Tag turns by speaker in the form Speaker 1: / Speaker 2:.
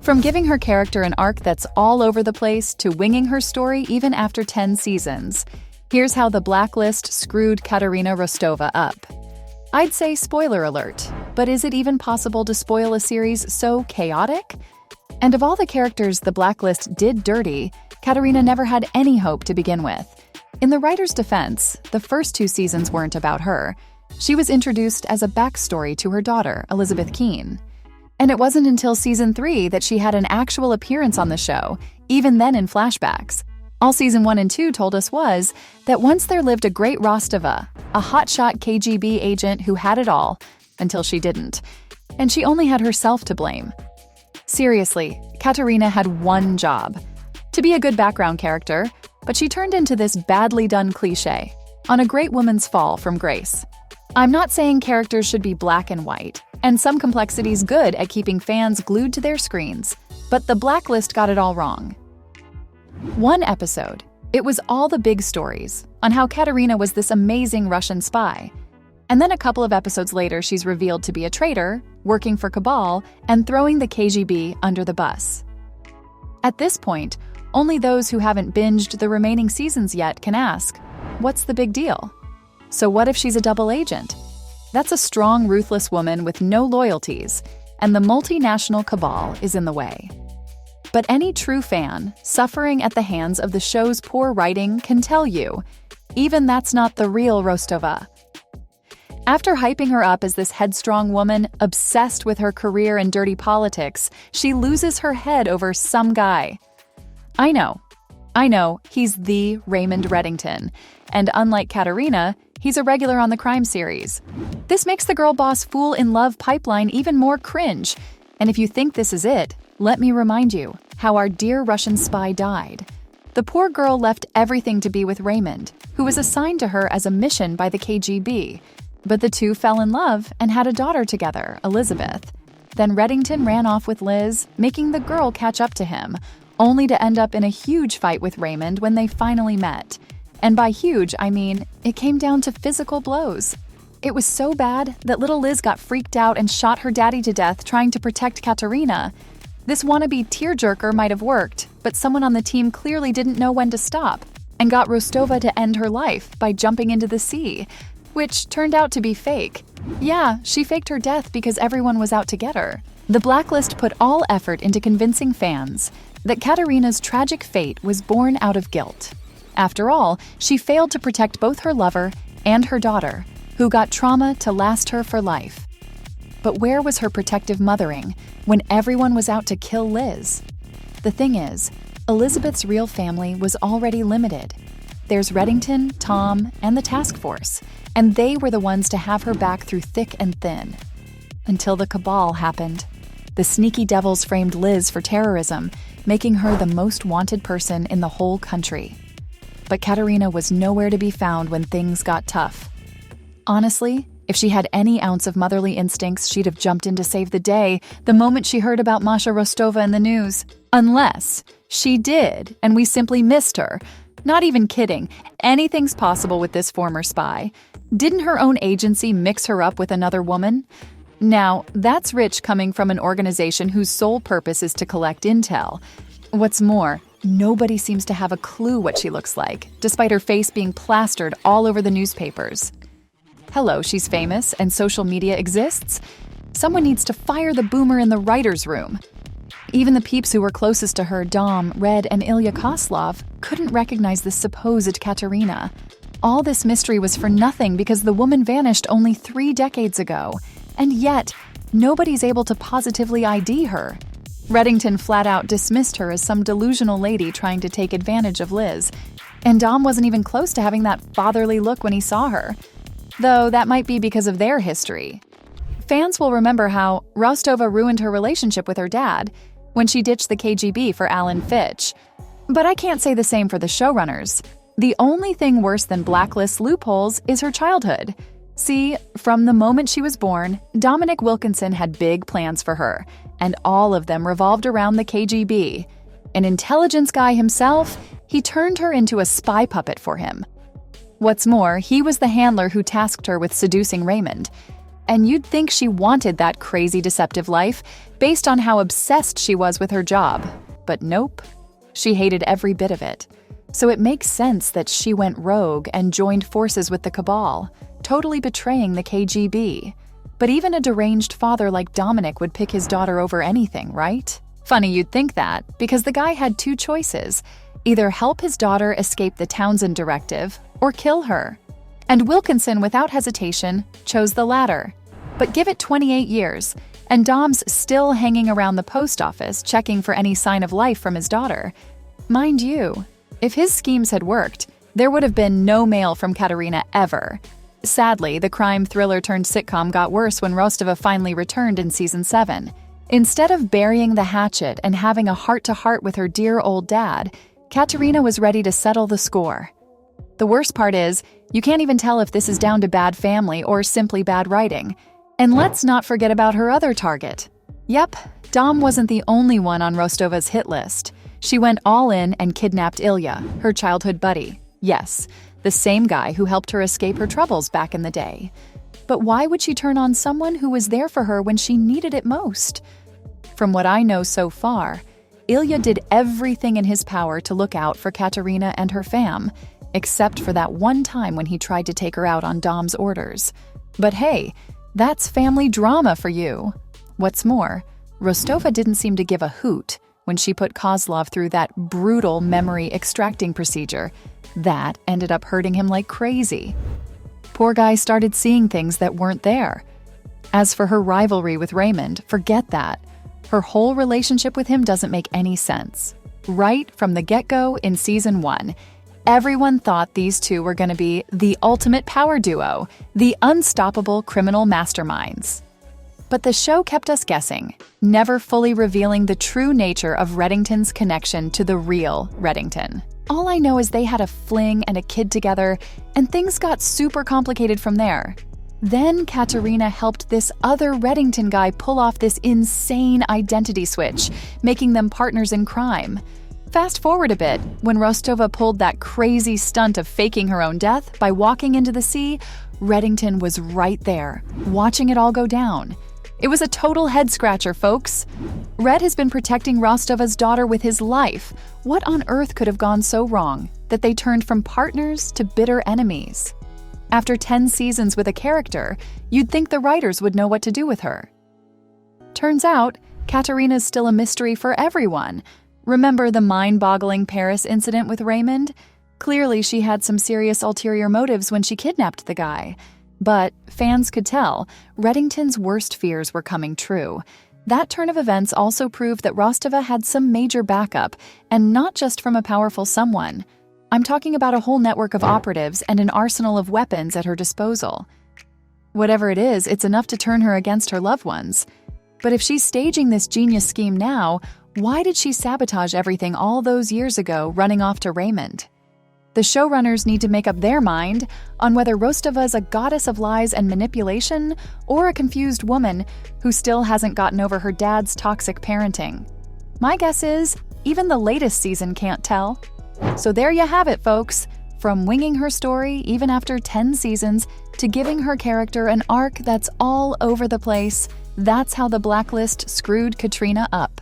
Speaker 1: From giving her character an arc that's all over the place to winging her story even after 10 seasons, here's how the Blacklist screwed Katarina Rostova up. I'd say spoiler alert, but is it even possible to spoil a series so chaotic? And of all the characters the Blacklist did dirty, Katarina never had any hope to begin with. In the writer's defense, the first 2 seasons weren't about her. She was introduced as a backstory to her daughter, Elizabeth Keene. And it wasn't until season 3 that she had an actual appearance on the show, even then in flashbacks. All season 1 and 2 told us was that once there lived a great Rostova, a hotshot KGB agent who had it all, until she didn't. And she only had herself to blame. Seriously, Katarina had one job: to be a good background character, but she turned into this badly done cliché, on a great woman's fall from grace. I'm not saying characters should be black and white, and some complexity's good at keeping fans glued to their screens, but the Blacklist got it all wrong. One episode, it was all the big stories on how Katarina was this amazing Russian spy. And then a couple of episodes later, she's revealed to be a traitor, working for Cabal, and throwing the KGB under the bus. At this point, only those who haven't binged the remaining seasons yet can ask, what's the big deal? So what if she's a double agent? That's a strong, ruthless woman with no loyalties, and the multinational cabal is in the way. But any true fan, suffering at the hands of the show's poor writing, can tell you, even that's not the real Rostova. After hyping her up as this headstrong woman, obsessed with her career and dirty politics, she loses her head over some guy. I know, he's the Raymond Reddington, and unlike Katarina, he's a regular on the crime series. This makes the girl boss fool in love pipeline even more cringe. And if you think this is it, let me remind you how our dear Russian spy died. The poor girl left everything to be with Raymond, who was assigned to her as a mission by the KGB. But the two fell in love and had a daughter together, Elizabeth. Then Reddington ran off with Liz, making the girl catch up to him, only to end up in a huge fight with Raymond when they finally met. And by huge, I mean, it came down to physical blows. It was so bad that little Liz got freaked out and shot her daddy to death trying to protect Katarina. This wannabe tearjerker might have worked, but someone on the team clearly didn't know when to stop and got Rostova to end her life by jumping into the sea, which turned out to be fake. Yeah, she faked her death because everyone was out to get her. The Blacklist put all effort into convincing fans that Katarina's tragic fate was born out of guilt. After all, she failed to protect both her lover and her daughter, who got trauma to last her for life. But where was her protective mothering when everyone was out to kill Liz? The thing is, Elizabeth's real family was already limited. There's Reddington, Tom, and the task force, and they were the ones to have her back through thick and thin. Until the cabal happened. The sneaky devils framed Liz for terrorism, making her the most wanted person in the whole country. But Katarina was nowhere to be found when things got tough. Honestly, if she had any ounce of motherly instincts, she'd have jumped in to save the day the moment she heard about Masha Rostova in the news. Unless she did, and we simply missed her. Not even kidding. Anything's possible with this former spy. Didn't her own agency mix her up with another woman? Now, that's rich coming from an organization whose sole purpose is to collect intel. What's more, nobody seems to have a clue what she looks like, despite her face being plastered all over the newspapers. Hello, she's famous and social media exists? Someone needs to fire the boomer in the writer's room. Even the peeps who were closest to her, Dom, Red, and Ilya Koslov, couldn't recognize this supposed Katarina. All this mystery was for nothing because the woman vanished only 3 decades ago. And yet, nobody's able to positively ID her. Reddington flat out dismissed her as some delusional lady trying to take advantage of Liz. And Dom wasn't even close to having that fatherly look when he saw her. Though that might be because of their history. Fans will remember how Rostova ruined her relationship with her dad when she ditched the KGB for Alan Fitch. But I can't say the same for the showrunners. The only thing worse than Blacklist loopholes is her childhood. See, from the moment she was born, Dominic Wilkinson had big plans for her, and all of them revolved around the KGB. An intelligence guy himself, he turned her into a spy puppet for him. What's more, he was the handler who tasked her with seducing Raymond. And you'd think she wanted that crazy deceptive life based on how obsessed she was with her job. But nope, she hated every bit of it. So it makes sense that she went rogue and joined forces with the Cabal, totally betraying the KGB. But even a deranged father like Dominic would pick his daughter over anything, right? Funny you'd think that, because the guy had two choices: either help his daughter escape the Townsend directive or kill her. And Wilkinson, without hesitation, chose the latter. But give it 28 years, and Dom's still hanging around the post office checking for any sign of life from his daughter. Mind you, if his schemes had worked, there would have been no mail from Katarina ever. Sadly, the crime thriller turned sitcom got worse when Rostova finally returned in season 7. Instead of burying the hatchet and having a heart-to-heart with her dear old dad, Katarina was ready to settle the score. The worst part is, you can't even tell if this is down to bad family or simply bad writing. And let's not forget about her other target. Yep, Dom wasn't the only one on Rostova's hit list. She went all in and kidnapped Ilya, her childhood buddy. Yes, the same guy who helped her escape her troubles back in the day. But why would she turn on someone who was there for her when she needed it most? From what I know so far, Ilya did everything in his power to look out for Katarina and her fam, except for that one time when he tried to take her out on Dom's orders. But hey, that's family drama for you. What's more, Rostova didn't seem to give a hoot when she put Kozlov through that brutal memory extracting procedure. That ended up hurting him like crazy. Poor guy started seeing things that weren't there. As for her rivalry with Raymond, forget that. Her whole relationship with him doesn't make any sense. Right from the get-go in season 1, everyone thought these two were going to be the ultimate power duo, the unstoppable criminal masterminds. But the show kept us guessing, never fully revealing the true nature of Reddington's connection to the real Reddington. All I know is they had a fling and a kid together, and things got super complicated from there. Then Katarina helped this other Reddington guy pull off this insane identity switch, making them partners in crime. Fast forward a bit, when Rostova pulled that crazy stunt of faking her own death by walking into the sea, Reddington was right there, watching it all go down. It was a total head-scratcher, folks. Red has been protecting Rostova's daughter with his life. What on earth could have gone so wrong that they turned from partners to bitter enemies? After 10 seasons with a character, you'd think the writers would know what to do with her. Turns out, Katarina's still a mystery for everyone. Remember the mind-boggling Paris incident with Raymond? Clearly, she had some serious ulterior motives when she kidnapped the guy. But fans could tell, Reddington's worst fears were coming true. That turn of events also proved that Rostova had some major backup, and not just from a powerful someone. I'm talking about a whole network of operatives and an arsenal of weapons at her disposal. Whatever it is, it's enough to turn her against her loved ones. But if she's staging this genius scheme now, why did she sabotage everything all those years ago, running off to Raymond? The showrunners need to make up their mind on whether Rostova is a goddess of lies and manipulation or a confused woman who still hasn't gotten over her dad's toxic parenting. My guess is, even the latest season can't tell. So there you have it, folks. From winging her story even after 10 seasons to giving her character an arc that's all over the place, that's how the Blacklist screwed Katrina up.